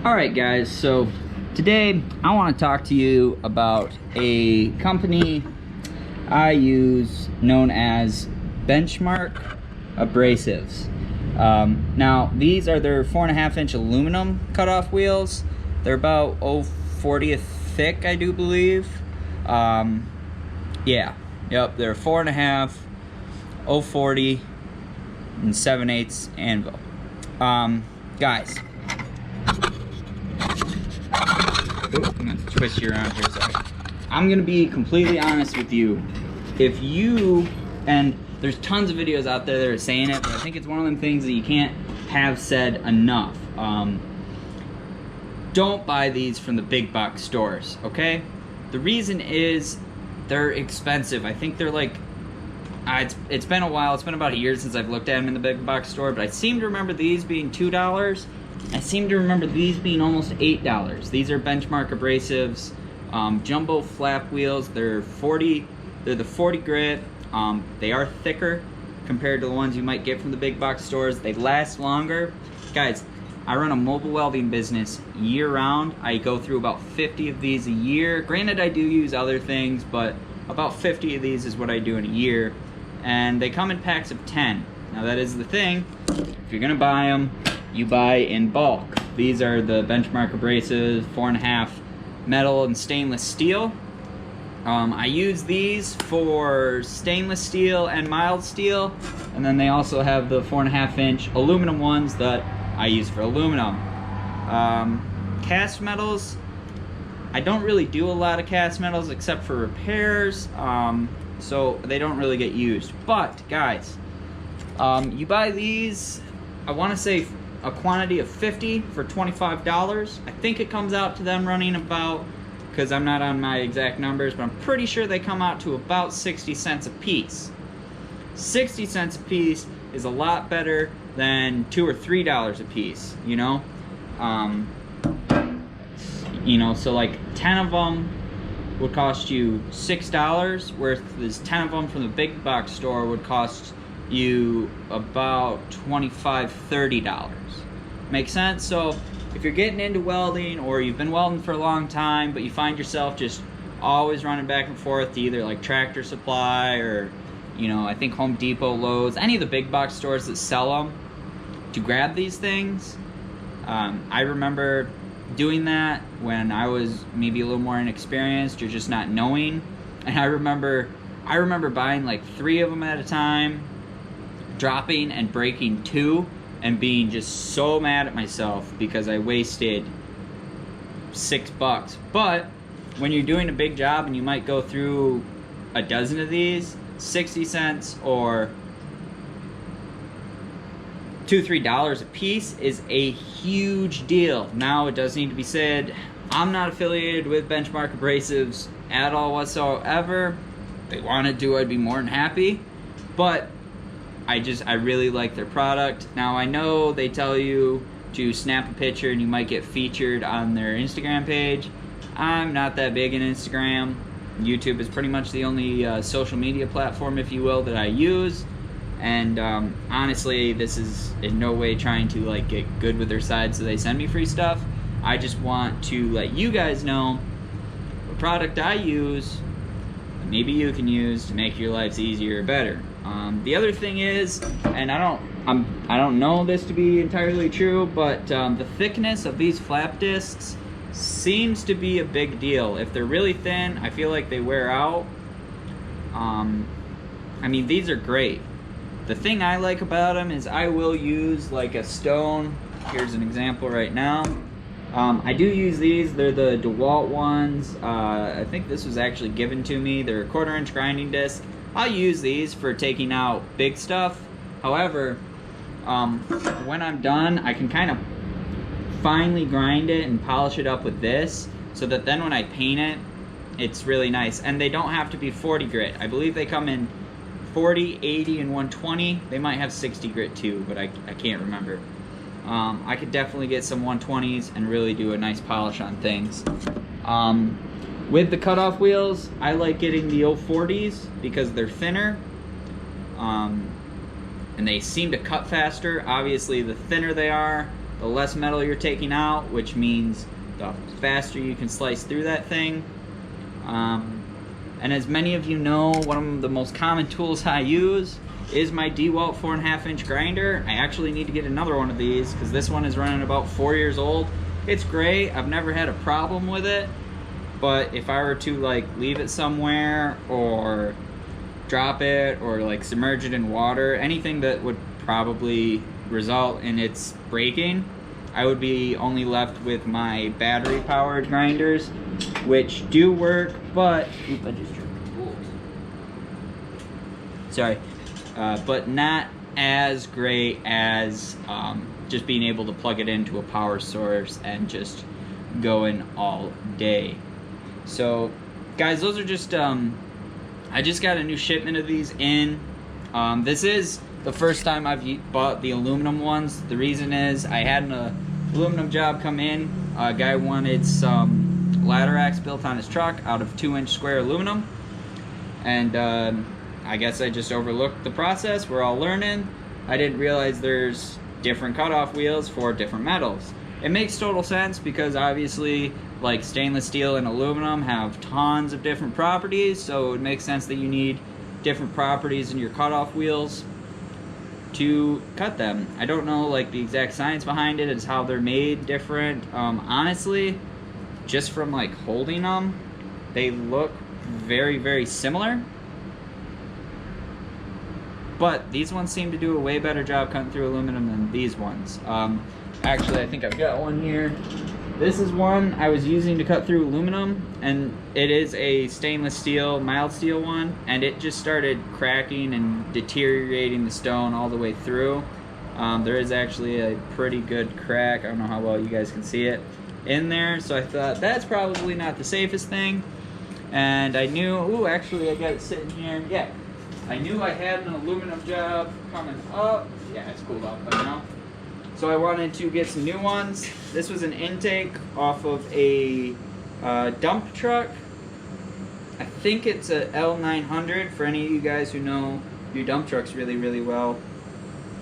Alright guys, so today I want to talk to you about a company I use known as Benchmark Abrasives. Now these are their 4.5-inch aluminum cutoff wheels. They're about 0.40 thick, I do believe. They're 4.5, 0.40 and 7/8 anvil. Guys, I'm gonna twist you around here a second. I'm gonna be completely honest with you. If you, and there's tons of videos out there that are saying it, but I think it's one of them things that you can't have said enough. Don't buy these from the big box stores, okay? The reason is they're expensive. I think they're like, it's been a while. It's been about a year since I've looked at them in the big box store, but I seem to remember these being $2. I seem to remember these being almost $8. These are Benchmark Abrasives, jumbo flap wheels. They're the 40 grit. They are thicker compared to the ones you might get from the big box stores. They last longer. Guys, I run a mobile welding business year round. I go through about 50 of these a year. Granted, I do use other things, but about 50 of these is what I do in a year. And they come in packs of 10. Now that is the thing, if you're gonna buy them, you buy in bulk. These are the Benchmark Abrasives 4.5 metal and stainless steel. I use these for stainless steel and mild steel, and then they also have the 4.5-inch aluminum ones that I use for aluminum. Cast metals, I don't really do a lot of cast metals except for repairs, so they don't really get used. But guys, you buy these, I want to say a quantity of 50 for $25. I think it comes out to them running about, because I'm not on my exact numbers, but I'm pretty sure they come out to about 60 cents a piece. 60 cents a piece is a lot better than $2 or $3 a piece, you know? So like 10 of them would cost you $6, whereas 10 of them from the big box store would cost you about $25, $30. Make sense? So if you're getting into welding, or you've been welding for a long time, but you find yourself just always running back and forth to either like Tractor Supply or, I think Home Depot, Lowe's, any of the big box stores that sell them, to grab these things. I remember doing that when I was maybe a little more inexperienced or just not knowing. And I remember buying like 3 of them at a time, dropping and breaking 2, and being just so mad at myself because I wasted $6. But when you're doing a big job and you might go through a dozen of these, 60 cents or $2, $3 a piece is a huge deal. Now, it does need to be said, I'm not affiliated with Benchmark Abrasives at all whatsoever. If they wanted to, I'd be more than happy. But I really like their product. Now, I know they tell you to snap a picture and you might get featured on their Instagram page. I'm not that big in Instagram. YouTube is pretty much the only social media platform, if you will, that I use. And honestly, this is in no way trying to like get good with their side so they send me free stuff. I just want to let you guys know the product I use that maybe you can use to make your lives easier or better. The other thing is, and I don't know this to be entirely true, but the thickness of these flap discs seems to be a big deal. If they're really thin, I feel like they wear out. I mean, these are great. The thing I like about them is I will use like a stone. Here's an example right now. I do use these. They're the DeWalt ones. I think this was actually given to me. They're a 1/4-inch grinding disc. I'll use these for taking out big stuff. However, when I'm done, I can kind of finely grind it and polish it up with this, so that then when I paint it, it's really nice. And they don't have to be 40 grit. I believe they come in 40, 80, and 120. They might have 60 grit too, but I can't remember. I could definitely get some 120s and really do a nice polish on things. With the cutoff wheels, I like getting the 040s because they're thinner. And they seem to cut faster. Obviously, the thinner they are, the less metal you're taking out, which means the faster you can slice through that thing. And as many of you know, one of the most common tools I use is my DeWalt 4.5 inch grinder. I actually need to get another one of these because this one is running about 4 years old. It's great, I've never had a problem with it, but if I were to like leave it somewhere or drop it or like submerge it in water, anything that would probably result in its breaking, I would be only left with my battery powered grinders, which do work, but oop, I just tripped. Sorry, but not as great as just being able to plug it into a power source and just going all day. So guys, those are just I just got a new shipment of these in. This is the first time I've bought the aluminum ones. The reason is I had an aluminum job come in. A guy wanted some ladder racks built on his truck out of 2-inch square aluminum, and I guess I just overlooked the process. We're all learning. I didn't realize there's different cutoff wheels for different metals. It makes total sense because obviously like stainless steel and aluminum have tons of different properties, so it would make sense that you need different properties in your cutoff wheels to cut them. I don't know like the exact science behind it, is how they're made different. Honestly, just from like holding them, they look very, very similar. But these ones seem to do a way better job cutting through aluminum than these ones. Actually, I think I've got one here. This is one I was using to cut through aluminum, and it is a stainless steel, mild steel one, and it just started cracking and deteriorating the stone all the way through. There is actually a pretty good crack, I don't know how well you guys can see it, in there, so I thought that's probably not the safest thing. And I knew, ooh, actually I got it sitting here, yeah. I knew I had an aluminum job coming up. Yeah, it's cooled off by now. So I wanted to get some new ones. This was an intake off of a dump truck. I think it's a L900 for any of you guys who know your dump trucks really, really well.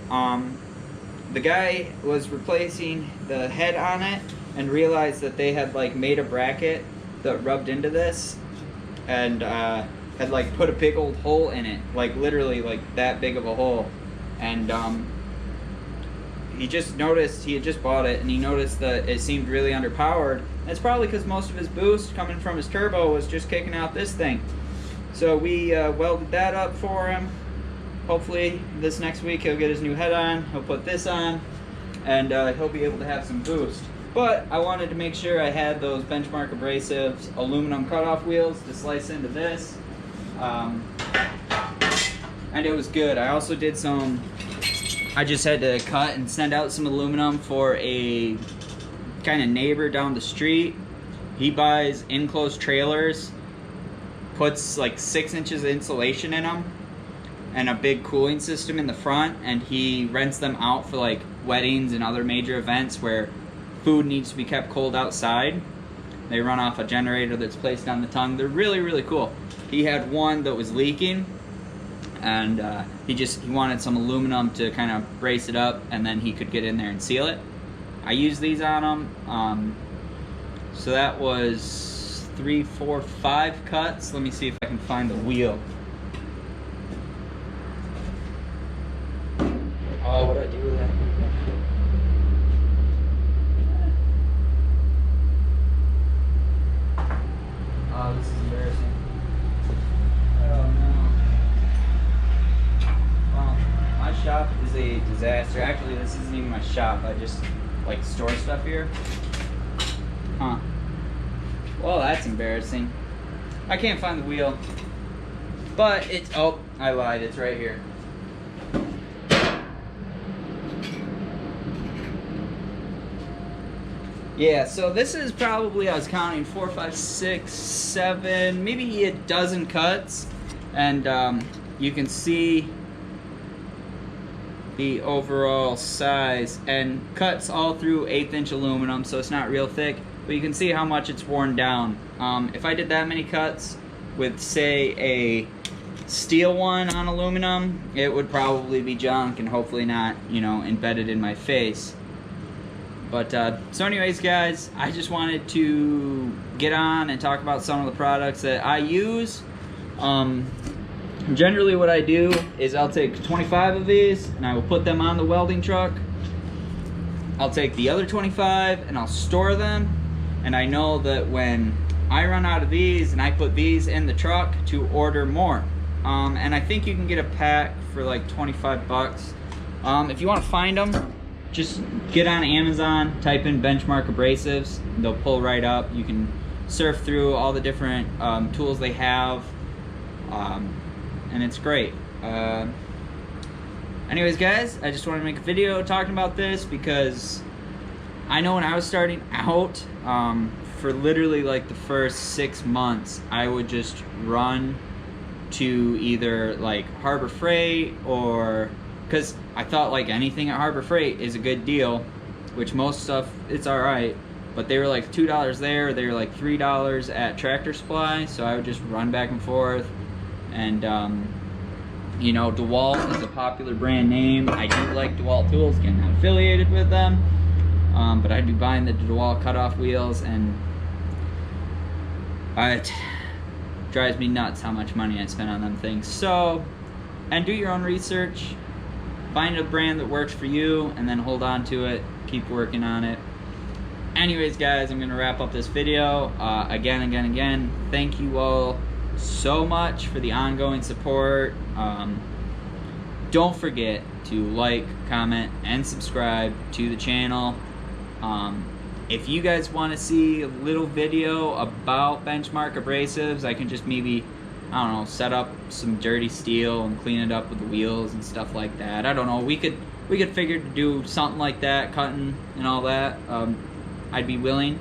The guy was replacing the head on it and realized that they had like made a bracket that rubbed into this and had like put a big old hole in it, like literally like that big of a hole. And he just noticed, he had just bought it, and he noticed that it seemed really underpowered. And it's probably because most of his boost coming from his turbo was just kicking out this thing. So we welded that up for him. Hopefully this next week he'll get his new head on, he'll put this on, and he'll be able to have some boost. But I wanted to make sure I had those Benchmark Abrasives aluminum cutoff wheels to slice into this. And it was good. I also did some, I just had to cut and send out some aluminum for a kind of neighbor down the street. He buys enclosed trailers, puts like 6 inches of insulation in them and a big cooling system in the front, and he rents them out for like weddings and other major events where food needs to be kept cold outside. They run off a generator that's placed on the tongue. They're really, really cool. He had one that was leaking, and he wanted some aluminum to kind of brace it up, and then he could get in there and seal it. I used these on them. So that was 3, 4, 5 cuts. Let me see if I can find the wheel. Oh, what did I do with that? Oh, this is embarrassing. Oh no. Well, my shop is a disaster. Actually, this isn't even my shop. I just like store stuff here. Huh. Well, that's embarrassing. I can't find the wheel. But it's, oh, I lied. It's right here. Yeah, so this is probably, I was counting 4, 5, 6, 7, maybe a dozen cuts, and you can see the overall size, and cuts all through 1/8 inch aluminum, so it's not real thick, but you can see how much it's worn down. If I did that many cuts with, say, a steel one on aluminum, it would probably be junk and hopefully not, you know, embedded in my face. But so anyways, guys, I just wanted to get on and talk about some of the products that I use. Generally what I do is I'll take 25 of these and I will put them on the welding truck. I'll take the other 25 and I'll store them, and I know that when I run out of these and I put these in the truck to order more. And I think you can get a pack for like 25 bucks. If you want to find them, just get on Amazon, type in Benchmark Abrasives, they'll pull right up. You can surf through all the different tools they have, and it's great. Anyways, guys, I just wanted to make a video talking about this because I know when I was starting out, for literally like the first 6 months, I would just run to either like Harbor Freight, or because I thought like anything at Harbor Freight is a good deal, which most stuff it's alright, but they were like $2 there, they were like $3 at Tractor Supply, so I would just run back and forth. And you know, DeWalt is a popular brand name. I do like DeWalt tools, again, not affiliated with them, but I'd be buying the DeWalt cutoff wheels, and it drives me nuts how much money I spend on them things. So, and do your own research, find a brand that works for you, and then hold on to it, keep working on it. Anyways, guys, I'm gonna wrap up this video. Again, thank you all so much for the ongoing support. Don't forget to like, comment, and subscribe to the channel. If you guys want to see a little video about Benchmark Abrasives, I can just maybe, I don't know, set up some dirty steel and clean it up with the wheels and stuff like that. I don't know, we could figure to do something like that, cutting and all that. I'd be willing.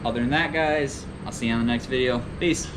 Other than that, guys, I'll see you on the next video. Peace.